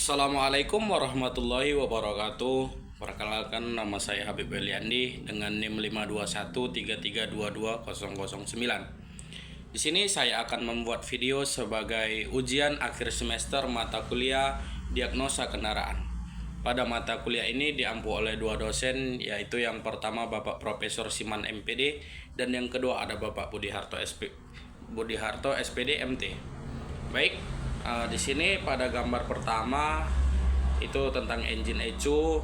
Assalamualaikum warahmatullahi wabarakatuh. Perkenalkan, nama saya Habib Eliandi dengan NIM 52133222009. Di sini saya akan membuat video sebagai ujian akhir semester mata kuliah diagnosa kendaraan. Pada mata kuliah ini diampu oleh dua dosen, yaitu yang pertama Bapak Profesor Siman MPD dan yang kedua ada Bapak Budiharto SPD MT. Baik, di sini pada gambar pertama itu tentang engine ECU.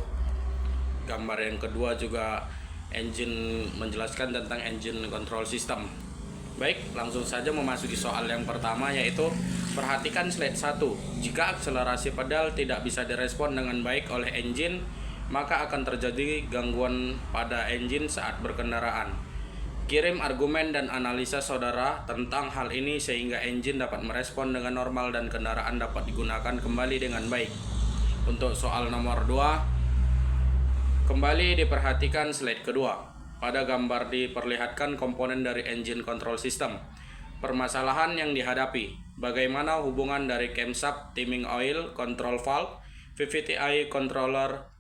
Gambar yang kedua juga engine, menjelaskan tentang engine control system. Baik, langsung saja memasuki soal yang pertama, yaitu perhatikan slide 1. Jika akselerasi pedal tidak bisa direspon dengan baik oleh engine, maka akan terjadi gangguan pada engine saat berkendaraan. Kirim argumen dan analisa saudara tentang hal ini sehingga engine dapat merespon dengan normal dan kendaraan dapat digunakan kembali dengan baik. Untuk soal nomor 2, kembali diperhatikan slide kedua. Pada gambar diperlihatkan komponen dari engine control system. Permasalahan yang dihadapi: bagaimana hubungan dari camshaft timing oil, control valve, VVTi controller,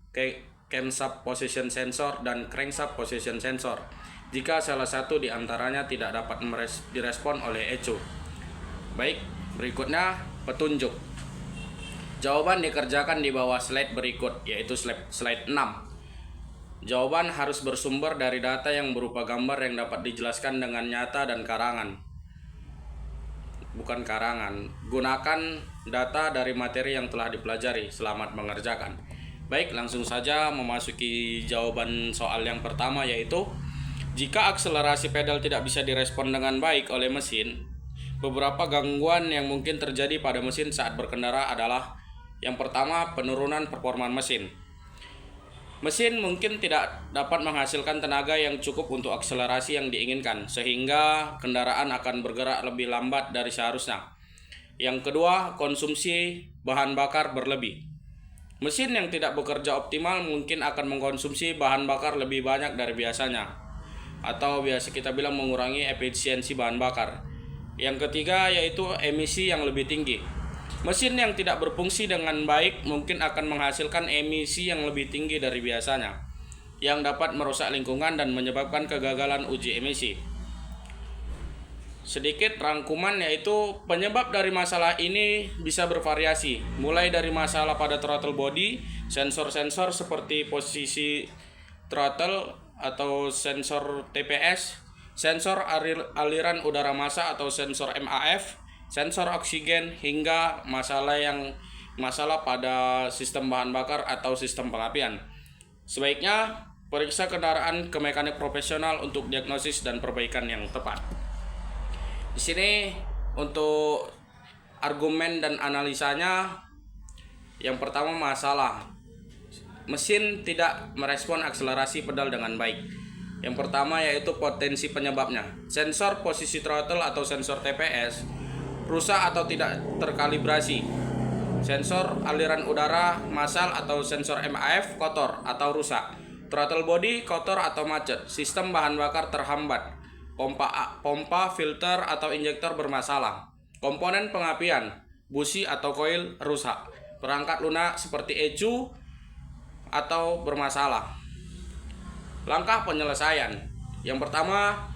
camshaft position sensor, dan crankshaft position sensor jika salah satu di antaranya tidak dapat direspon oleh ECU. Baik, berikutnya petunjuk. Jawaban dikerjakan di bawah slide berikut, yaitu slide 6. Jawaban harus bersumber dari data yang berupa gambar yang dapat dijelaskan dengan nyata dan gunakan data dari materi yang telah dipelajari. Selamat mengerjakan. Baik, langsung saja memasuki jawaban soal yang pertama, yaitu jika akselerasi pedal tidak bisa direspon dengan baik oleh mesin, beberapa gangguan yang mungkin terjadi pada mesin saat berkendara adalah: yang pertama, penurunan performa mesin. Mesin mungkin tidak dapat menghasilkan tenaga yang cukup untuk akselerasi yang diinginkan, sehingga kendaraan akan bergerak lebih lambat dari seharusnya. Yang kedua, konsumsi bahan bakar berlebih. Mesin yang tidak bekerja optimal mungkin akan mengkonsumsi bahan bakar lebih banyak dari biasanya, atau biasa kita bilang mengurangi efisiensi bahan bakar. Yang ketiga, yaitu emisi yang lebih tinggi. Mesin yang tidak berfungsi dengan baik mungkin akan menghasilkan emisi yang lebih tinggi dari biasanya, yang dapat merusak lingkungan dan menyebabkan kegagalan uji emisi. Sedikit rangkuman, yaitu penyebab dari masalah ini bisa bervariasi, mulai dari masalah pada throttle body, sensor-sensor seperti posisi throttle atau sensor TPS, sensor aliran udara massa atau sensor MAF, sensor oksigen, hingga masalah pada sistem bahan bakar atau sistem pengapian. Sebaiknya periksa kendaraan ke mekanik profesional untuk diagnosis dan perbaikan yang tepat. Di sini untuk argumen dan analisanya, yang pertama, masalah mesin tidak merespon akselerasi pedal dengan baik. Yang pertama yaitu potensi penyebabnya: sensor posisi throttle atau sensor TPS rusak atau tidak terkalibrasi, sensor aliran udara massal atau sensor MAF kotor atau rusak, throttle body kotor atau macet, sistem bahan bakar terhambat, pompa, filter atau injektor bermasalah, komponen pengapian, busi atau koil rusak, perangkat lunak seperti ECU atau bermasalah. Langkah penyelesaian: yang pertama,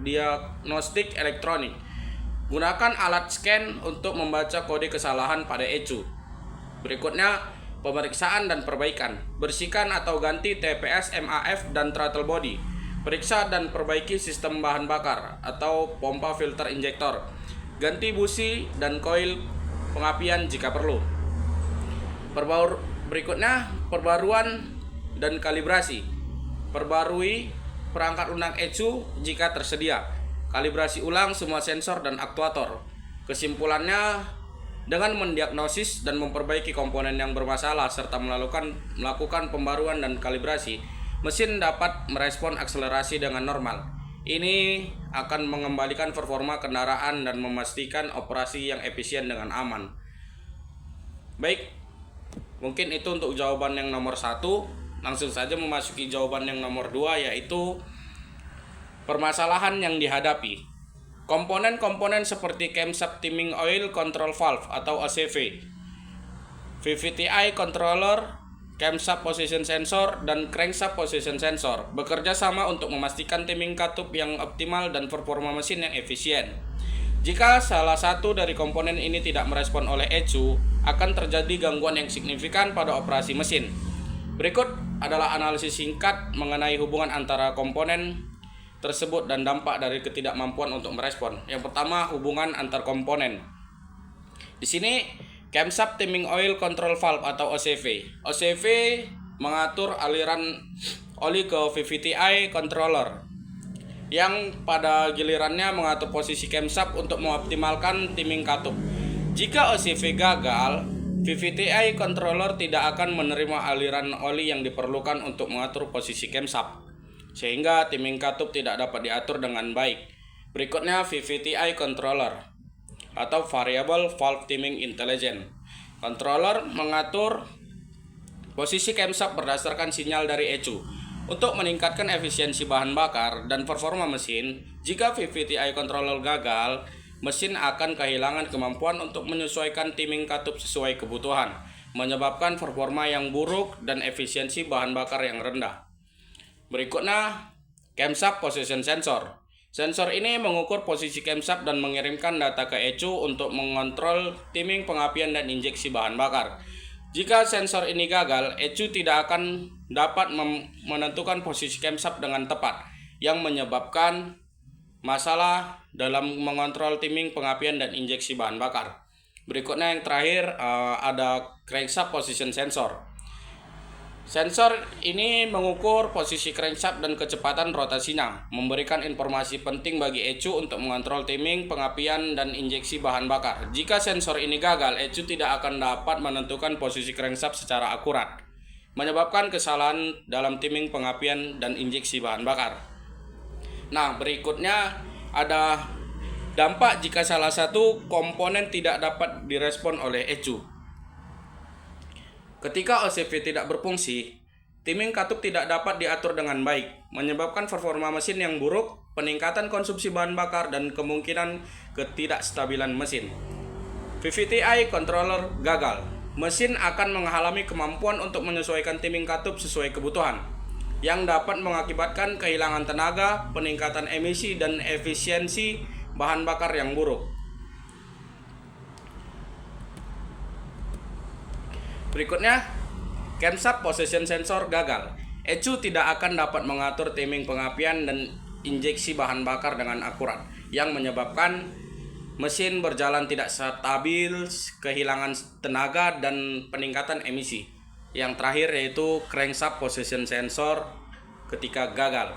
diagnostik elektronik. Gunakan alat scan untuk membaca kode kesalahan pada ECU. Berikutnya, pemeriksaan dan perbaikan. Bersihkan atau ganti TPS, MAF, dan throttle body. Periksa dan perbaiki sistem bahan bakar atau pompa filter injektor. Ganti busi dan koil pengapian jika perlu. Berikutnya, perbaruan dan kalibrasi. Perbarui perangkat lunak ECU jika tersedia. Kalibrasi ulang semua sensor dan aktuator. Kesimpulannya, dengan mendiagnosis dan memperbaiki komponen yang bermasalah serta melakukan pembaruan dan kalibrasi, mesin dapat merespon akselerasi dengan normal. Ini akan mengembalikan performa kendaraan dan memastikan operasi yang efisien dengan aman. Baik, mungkin itu untuk jawaban yang nomor 1. Langsung saja memasuki jawaban yang nomor 2, yaitu permasalahan yang dihadapi. Komponen-komponen seperti camshaft timing oil control valve atau OCV, VVTi controller, camshaft position sensor, dan crankshaft position sensor bekerja sama untuk memastikan timing katup yang optimal dan performa mesin yang efisien. Jika salah satu dari komponen ini tidak merespon oleh ECU, akan terjadi gangguan yang signifikan pada operasi mesin. Berikut adalah analisis singkat mengenai hubungan antara komponen tersebut dan dampak dari ketidakmampuan untuk merespon. Yang pertama, hubungan antar komponen. Di sini camshaft timing oil control valve atau OCV. OCV mengatur aliran oli ke VVTi controller yang pada gilirannya mengatur posisi camshaft untuk mengoptimalkan timing katup. Jika OCV gagal, VVTi controller tidak akan menerima aliran oli yang diperlukan untuk mengatur posisi camshaft, sehingga timing katup tidak dapat diatur dengan baik. Berikutnya VVTi controller atau Variable Valve Timing Intelligence. Controller mengatur posisi camshaft berdasarkan sinyal dari ECU. Untuk meningkatkan efisiensi bahan bakar dan performa mesin, jika VVTi controller gagal, mesin akan kehilangan kemampuan untuk menyesuaikan timing katup sesuai kebutuhan, menyebabkan performa yang buruk dan efisiensi bahan bakar yang rendah. Berikutnya, camshaft position sensor. Sensor ini mengukur posisi camshaft dan mengirimkan data ke ECU untuk mengontrol timing pengapian dan injeksi bahan bakar. Jika sensor ini gagal, ECU tidak akan dapat menentukan posisi camshaft dengan tepat, yang menyebabkan masalah dalam mengontrol timing pengapian dan injeksi bahan bakar. Berikutnya yang terakhir ada crankshaft position sensor. Sensor ini mengukur posisi crankshaft dan kecepatan rotasinya, memberikan informasi penting bagi ECU untuk mengontrol timing, pengapian, dan injeksi bahan bakar. Jika sensor ini gagal, ECU tidak akan dapat menentukan posisi crankshaft secara akurat, menyebabkan kesalahan dalam timing, pengapian, dan injeksi bahan bakar. Nah, berikutnya ada dampak jika salah satu komponen tidak dapat direspon oleh ECU. Ketika OCV tidak berfungsi, timing katup tidak dapat diatur dengan baik, menyebabkan performa mesin yang buruk, peningkatan konsumsi bahan bakar, dan kemungkinan ketidakstabilan mesin. VVTi controller gagal, mesin akan mengalami kemampuan untuk menyesuaikan timing katup sesuai kebutuhan, yang dapat mengakibatkan kehilangan tenaga, peningkatan emisi, dan efisiensi bahan bakar yang buruk. Berikutnya, camshaft position sensor gagal. ECU tidak akan dapat mengatur timing pengapian dan injeksi bahan bakar dengan akurat, yang menyebabkan mesin berjalan tidak stabil, kehilangan tenaga, dan peningkatan emisi. Yang terakhir yaitu crankshaft position sensor ketika gagal.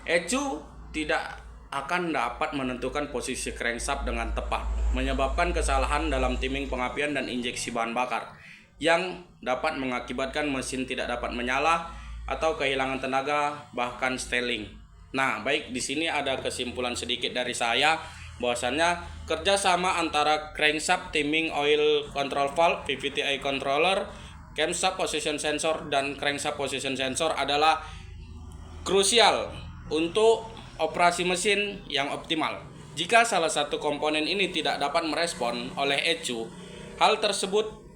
ECU tidak akan dapat menentukan posisi crankshaft dengan tepat, menyebabkan kesalahan dalam timing pengapian dan injeksi bahan bakar, yang dapat mengakibatkan mesin tidak dapat menyala atau kehilangan tenaga, bahkan stalling. Nah, baik, di sini ada kesimpulan sedikit dari saya bahwasannya kerjasama antara crankshaft timing oil control valve, VVTi controller, camshaft position sensor, dan crankshaft position sensor adalah krusial untuk operasi mesin yang optimal. Jika salah satu komponen ini tidak dapat merespon oleh ECU, hal tersebut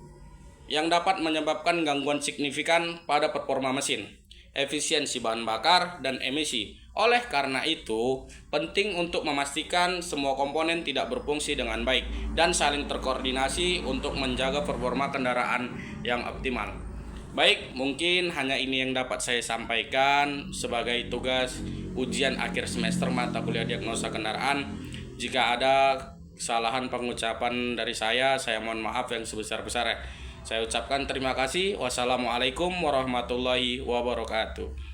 yang dapat menyebabkan gangguan signifikan pada performa mesin, efisiensi bahan bakar, dan emisi. Oleh karena itu, penting untuk memastikan semua komponen tidak berfungsi dengan baik dan saling terkoordinasi untuk menjaga performa kendaraan yang optimal. Baik, mungkin hanya ini yang dapat saya sampaikan sebagai tugas ujian akhir semester mata kuliah diagnosa kendaraan. Jika ada kesalahan pengucapan dari saya mohon maaf yang sebesar-besarnya. Saya ucapkan terima kasih. Wassalamualaikum warahmatullahi wabarakatuh.